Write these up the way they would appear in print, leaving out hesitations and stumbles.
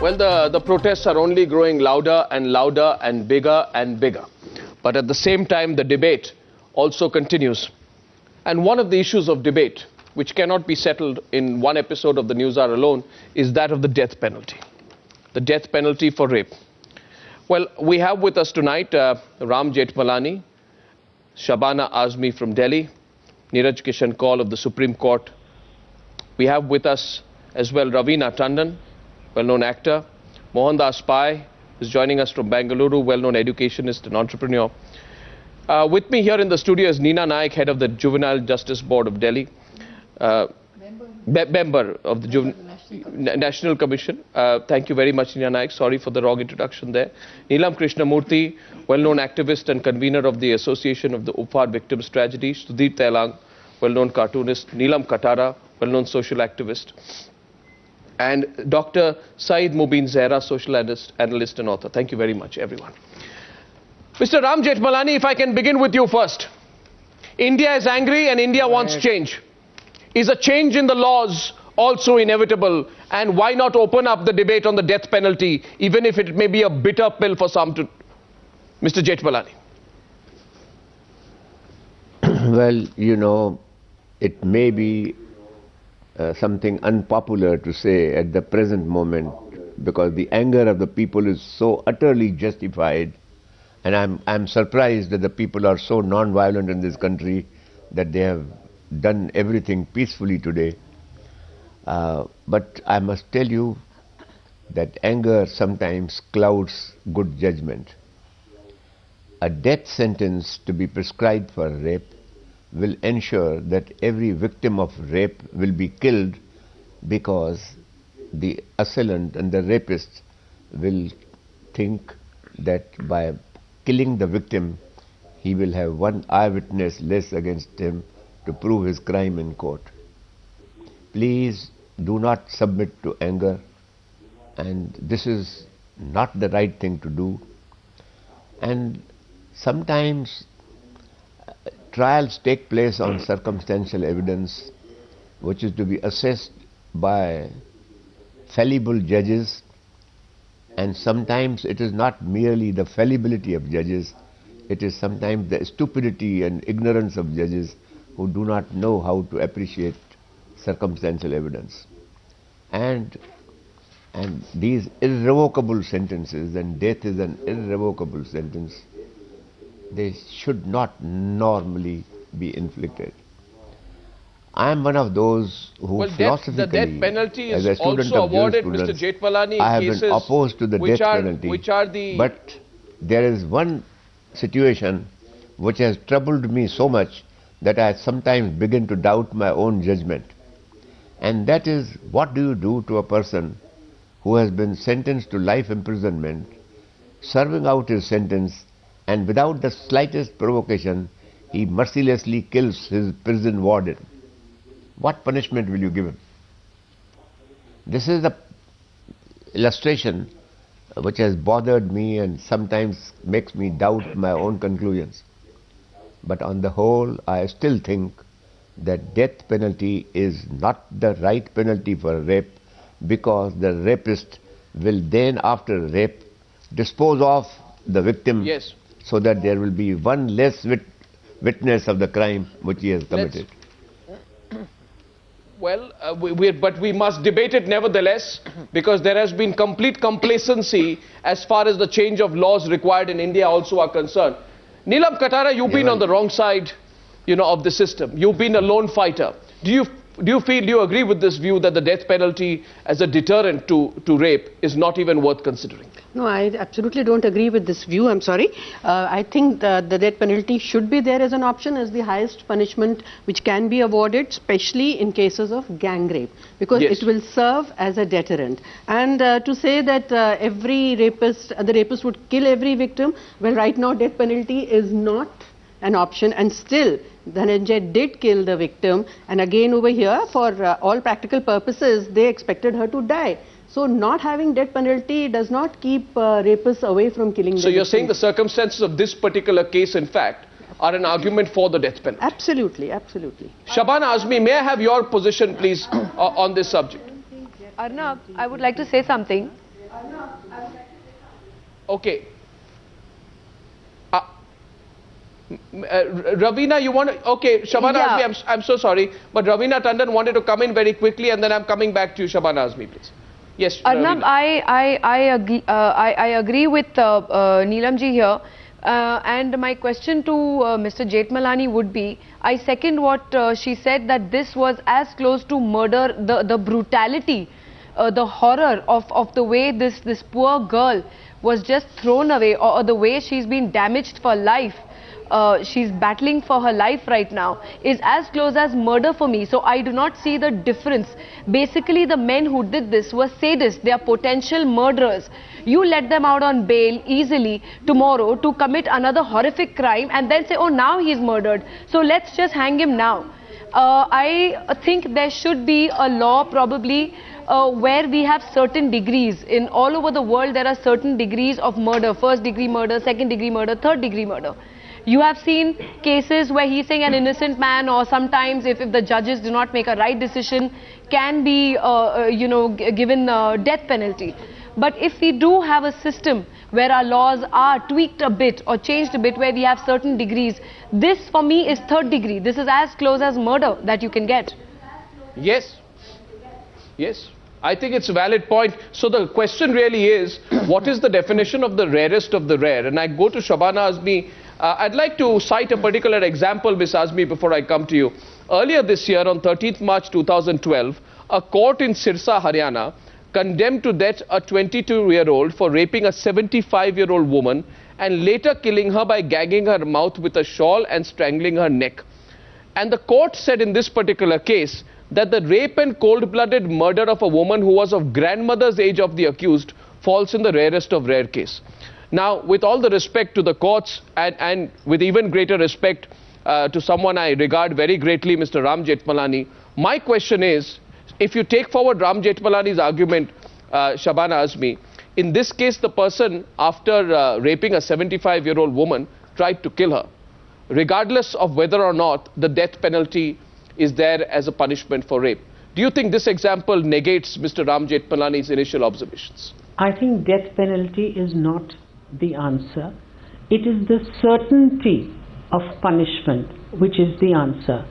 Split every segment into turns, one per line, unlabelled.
Well, the protests are only growing louder and louder and bigger and bigger. But at the same time, the debate also continues. And one of the issues of debate, which cannot be settled in one episode of the Newshour alone, is that of the death penalty. The death penalty for rape. Well, we have with us tonight Ram Jethmalani, Shabana Azmi from Delhi, Neeraj Kishan Kaul of the Supreme Court. We have with us as well Raveena Tandon, well-known actor, Mohandas Pai is joining us from Bengaluru, well-known educationist and entrepreneur. With me here in the studio is Neena Naik, head of the Juvenile Justice Board of Delhi, member of the National Commission. Thank you very much, Neena Naik. Sorry for the wrong introduction there. Neelam Krishnamurthy, well-known activist and convener of the Association of the Upar Victims Tragedy. Sudhir Tailang, well-known cartoonist. Neelam Katara, well-known social activist. And Dr. Saeed Mubin Zehra, social analyst and author. Thank you very much, everyone. Mr. Ram Jethmalani, if I can begin with you first. India is angry and India wants change. Is a change in the laws also inevitable? And why not open up the debate on the death penalty, even if it may be a bitter pill for some to... Mr. Jethmalani.
Well, you know, it may be something unpopular to say at the present moment, because the anger of the people is so utterly justified, and I'm surprised that the people are so non-violent in this country that they have done everything peacefully today. But I must tell you that anger sometimes clouds good judgment. A death sentence to be prescribed for rape will ensure that every victim of rape will be killed, because the assailant and the rapist will think that by killing the victim, he will have one eyewitness less against him to prove his crime in court. Please do not submit to anger, and this is not the right thing to do. And sometimes trials take place on circumstantial evidence, which is to be assessed by fallible judges, and sometimes it is not merely the fallibility of judges, it is sometimes the stupidity and ignorance of judges who do not know how to appreciate circumstantial evidence. And these irrevocable sentences, and death is an irrevocable sentence, they should not normally be inflicted. I am one of those who philosophically,
the death penalty is
as a student
also
of
awarded,
jurisprudence,
Mr. Jethmalani,
I have been opposed to the death penalty. But there is one situation which has troubled me so much that I sometimes begin to doubt my own judgment. And that is, what do you do to a person who has been sentenced to life imprisonment, serving out his sentence, and without the slightest provocation, he mercilessly kills his prison warden? What punishment will you give him? This is the illustration which has bothered me and sometimes makes me doubt my own conclusions. But on the whole, I still think that death penalty is not the right penalty for rape, because the rapist will then, after rape, dispose of the victim.
Yes.
So that there will be one less witness of the crime which he has committed.
Well, but we must debate it nevertheless, because there has been complete complacency as far as the change of laws required in India also are concerned. Neelam Katara, you've been on the wrong side, of the system. You've been a lone fighter. Do you agree with this view that the death penalty as a deterrent to rape is not even worth considering?
No, I absolutely don't agree with this view. I'm sorry. I think the death penalty should be there as an option, as the highest punishment which can be awarded, especially in cases of gang rape, because it will serve as a deterrent. And to say that every rapist, the rapist would kill every victim, well, right now death penalty is not an option, and still Dhananjay did kill the victim, and again over here, for all practical purposes, they expected her to die. So not having death penalty does not keep rapists away from killing.
So you're saying the circumstances of this particular case, in fact, are an argument for the death penalty?
Absolutely, absolutely.
Shabana Azmi, may I have your position, please, on this subject?
Arnab, I would like to say something.
Okay. Ravina, you want to... Okay, Shabana
Yeah.
Azmi, I'm so sorry, but Ravina Tandon wanted to come in very quickly, and then I'm coming back to you, Shabana Azmi, please. Yes,
Arnab,
Ravina.
I agree with Neelamji here. And my question to Mr. Jethmalani would be, I second what she said, that this was as close to murder, the brutality, the horror of the way this poor girl was just thrown away, or the way she's been damaged for life. She's battling for her life right now, is as close as murder for me. So I do not see the difference. Basically, the men who did this were sadists. They are potential murderers. You let them out on bail easily tomorrow to commit another horrific crime and then say, oh, now he's murdered, so let's just hang him now. I think there should be a law probably where we have certain degrees. In all over the world, there are certain degrees of murder: first degree murder, second degree murder, third degree murder. You have seen cases where he's saying an innocent man, or sometimes if the judges do not make a right decision, can be given death penalty. But if we do have a system where our laws are tweaked a bit or changed a bit, where we have certain degrees, this for me is third degree. This is as close as murder that you can get.
Yes. Yes. I think it's a valid point. So the question really is, what is the definition of the rarest of the rare? And I go to Shabana Azmi. I'd like to cite a particular example, Ms. Azmi, before I come to you. Earlier this year, on 13th March 2012, a court in Sirsa, Haryana, condemned to death a 22-year-old for raping a 75-year-old woman and later killing her by gagging her mouth with a shawl and strangling her neck. And the court said in this particular case that the rape and cold-blooded murder of a woman who was of grandmother's age of the accused falls in the rarest of rare case. Now, with all the respect to the courts, and with even greater respect to someone I regard very greatly, Mr. Ram Jethmalani, my question is, if you take forward Ram Jethmalani's argument, Shabana Azmi, in this case the person, after raping a 75-year-old woman, tried to kill her, regardless of whether or not the death penalty is there as a punishment for rape. Do you think this example negates Mr. Ram Jethmalani's initial observations?
I think death penalty is not the answer. It is the certainty of punishment which is the answer.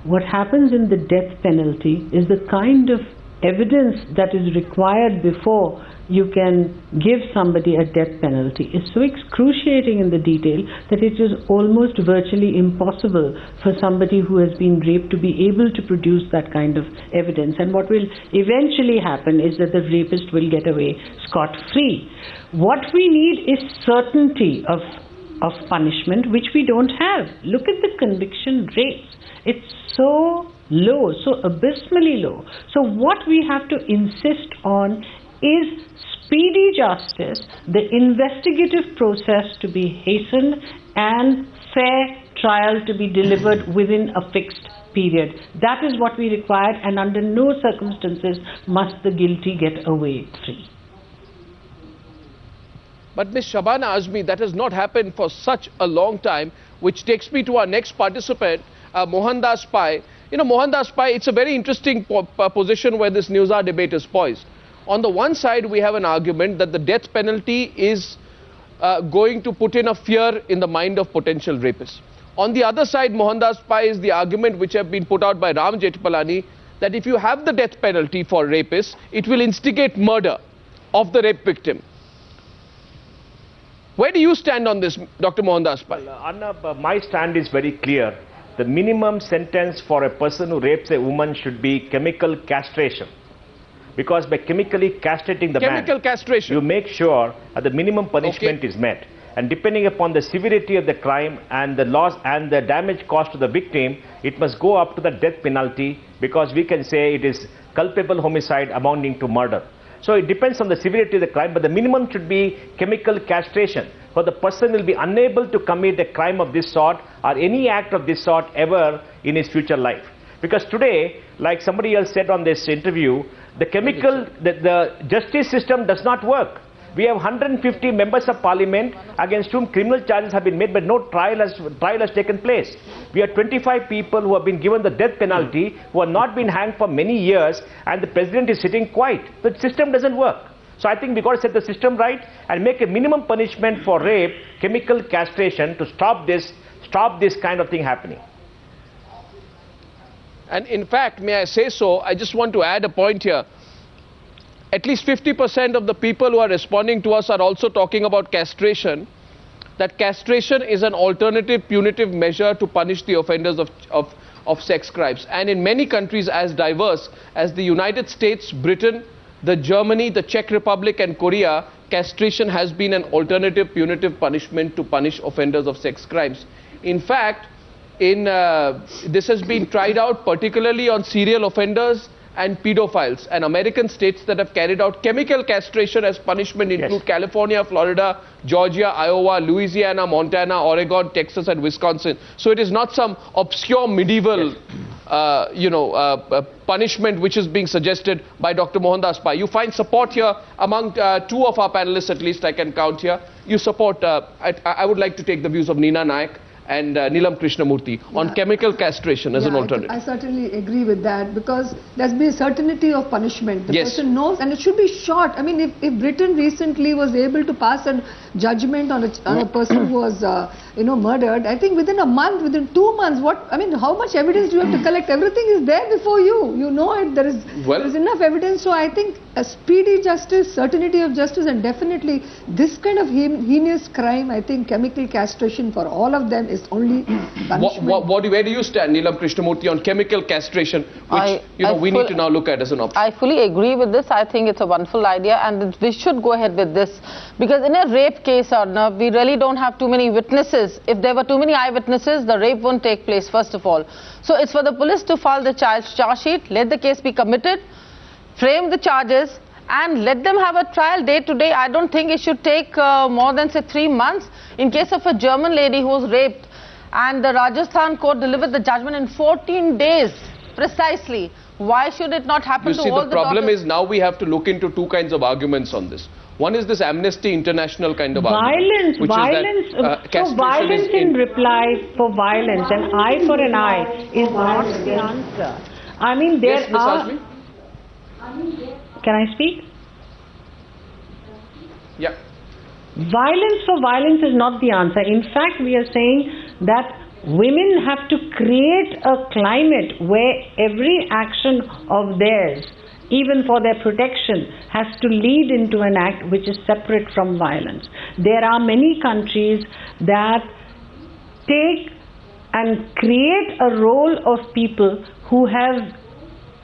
What happens in the death penalty is the kind of evidence that is required before you can give somebody a death penalty is so excruciating in the detail that it is almost virtually impossible for somebody who has been raped to be able to produce that kind of evidence. And what will eventually happen is that the rapist will get away scot-free. What we need is certainty of punishment, which we don't have. Look at the conviction rates. It's so low, so abysmally low. So what we have to insist on is speedy justice, the investigative process to be hastened, and fair trial to be delivered within a fixed period. That is what we require, and under no circumstances must the guilty get away free.
But Ms. Shabana Azmi, that has not happened for such a long time, which takes me to our next participant, Mohandas Pai. You know, Mohandas Pai, it's a very interesting position where this Newshour debate is poised. On the one side, we have an argument that the death penalty is going to put in a fear in the mind of potential rapists. On the other side, Mohandas Pai, is the argument which have been put out by Ram Jethmalani that if you have the death penalty for rapists, it will instigate murder of the rape victim. Where do you stand on this, Dr. Mohandas Pai?
Well, Arnab, my stand is very clear. The minimum sentence for a person who rapes a woman should be chemical castration. Because by chemically castrating the man,
castration,
you make sure that the minimum punishment is met. And depending upon the severity of the crime and the loss and the damage caused to the victim, it must go up to the death penalty, because we can say it is culpable homicide amounting to murder. So it depends on the severity of the crime, but the minimum should be chemical castration, for the person will be unable to commit a crime of this sort or any act of this sort ever in his future life. Because today, like somebody else said on this interview, the justice system does not work. We have 150 members of parliament against whom criminal charges have been made, but no trial has taken place. We have 25 people who have been given the death penalty, who have not been hanged for many years, and the president is sitting quiet. The system doesn't work. So I think we got to set the system right and make a minimum punishment for rape, chemical castration, to stop this kind of thing happening.
And in fact, may I say so, I just want to add a point here. At least 50% of the people who are responding to us are also talking about castration, that castration is an alternative punitive measure to punish the offenders of sex crimes. And in many countries as diverse as the United States, Britain, Germany, the Czech Republic and Korea, castration has been an alternative punitive punishment to punish offenders of sex crimes. In fact, this has been tried out particularly on serial offenders and pedophiles, and American states that have carried out chemical castration as punishment include California, Florida, Georgia, Iowa, Louisiana, Montana, Oregon, Texas and Wisconsin. So it is not some obscure medieval punishment which is being suggested by Dr. Mohandas Pai. You find support here among two of our panelists, at least I can count here. You support, I would like to take the views of Neena Nayak and Neelam Krishnamurthy on chemical castration as an alternative.
I certainly agree with that, because there's been certainty of punishment. The person knows, and it should be short. I mean, if Britain recently was able to pass a judgment on a person who was murdered, I think within a month, within 2 months, how much evidence do you have to collect? Everything is there before you. You know it. There is enough evidence. So I think a speedy justice, certainty of justice, and definitely this kind of heinous crime, I think chemical castration for all of them is only punishment.
Where do you stand, Neelam Krishnamurthy, on chemical castration, which we need to now look at as an option?
I fully agree with this. I think it's a wonderful idea, and we should go ahead with this, because in a rape case, Arnav, we really don't have too many witnesses. If there were too many eyewitnesses, the rape won't take place, first of all. So it's for the police to file the child's charge sheet, let the case be committed, frame the charges, and let them have a trial day to day. I don't think it should take more than, say, 3 months. In case of a German lady who was raped, and the Rajasthan court delivered the judgment in 14 days, precisely. Why should it not happen to all the daughters?
The problem is now we have to look into two kinds of arguments on this. One is this Amnesty International kind of argument.
Violence in reply for violence, an eye for an eye is not the answer. I mean, there
Ms. Azmi?
Can I speak?
Yeah.
Violence for violence is not the answer. In fact, we are saying that women have to create a climate where every action of theirs, even for their protection, has to lead into an act which is separate from violence. There are many countries that take and create a role of people who have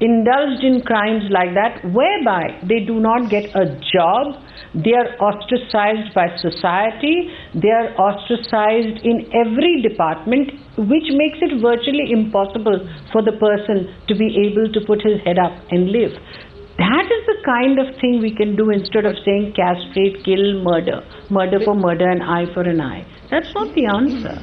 indulged in crimes like that, whereby they do not get a job, they are ostracized by society, they are ostracized in every department, which makes it virtually impossible for the person to be able to put his head up and live. That is the kind of thing we can do instead of saying castrate, kill, murder. Murder for murder, an eye for an eye. That's not the answer.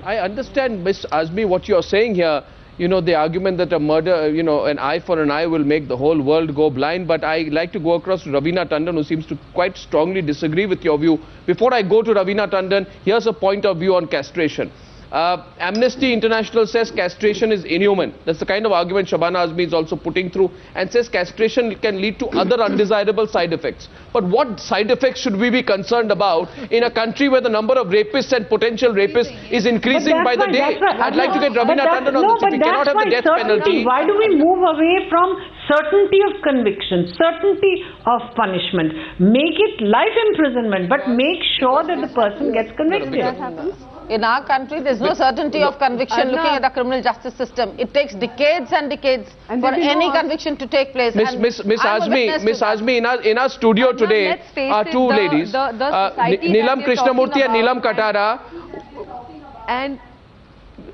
I understand, Ms. Azmi, what you are saying here. The argument that a murder, an eye for an eye will make the whole world go blind. But I like to go across to Ravina Tandon, who seems to quite strongly disagree with your view. Before I go to Ravina Tandon, here's a point of view on castration. Amnesty International says castration is inhuman. That's the kind of argument Shabana Azmi is also putting through, and says castration can lead to other undesirable side effects. But what side effects should we be concerned about in a country where the number of rapists and potential rapists is increasing by the day? I'd like to get Ravina Tandon on this. We cannot have the death penalty.
Why do we move away from certainty of conviction, certainty of punishment? Make it life imprisonment, but make sure that the person gets convicted.
In our country, there is no certainty of conviction looking at the criminal justice system. It takes decades and decades for any conviction to take place.
Miss Azmi, in our studio today are two ladies, Neelam Krishnamurthy and Neelam Katara.
And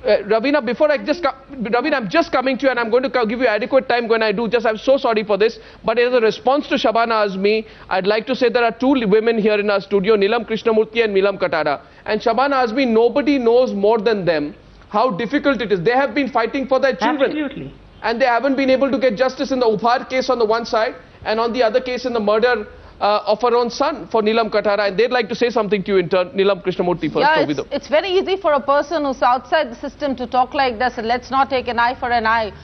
Ravina, Ravina, I'm just coming to you, and I'm going to give you adequate time when I do. I'm so sorry for this, but as a response to Shabana Azmi, I'd like to say there are two women here in our studio, Neelam Krishnamurthy and Neelam Katara. And Shabana Azmi, nobody knows more than them how difficult it is. They have been fighting for their children.
Absolutely.
And they haven't been able to get justice in the Upar case on the one side, and on the other case in the murder of her own son for Neelam Katara, and they'd like to say something to you in turn. Neelam Krishnamurthy first.
Yeah, it's very easy for a person who's outside the system to talk like this. Let's not take an eye for an eye.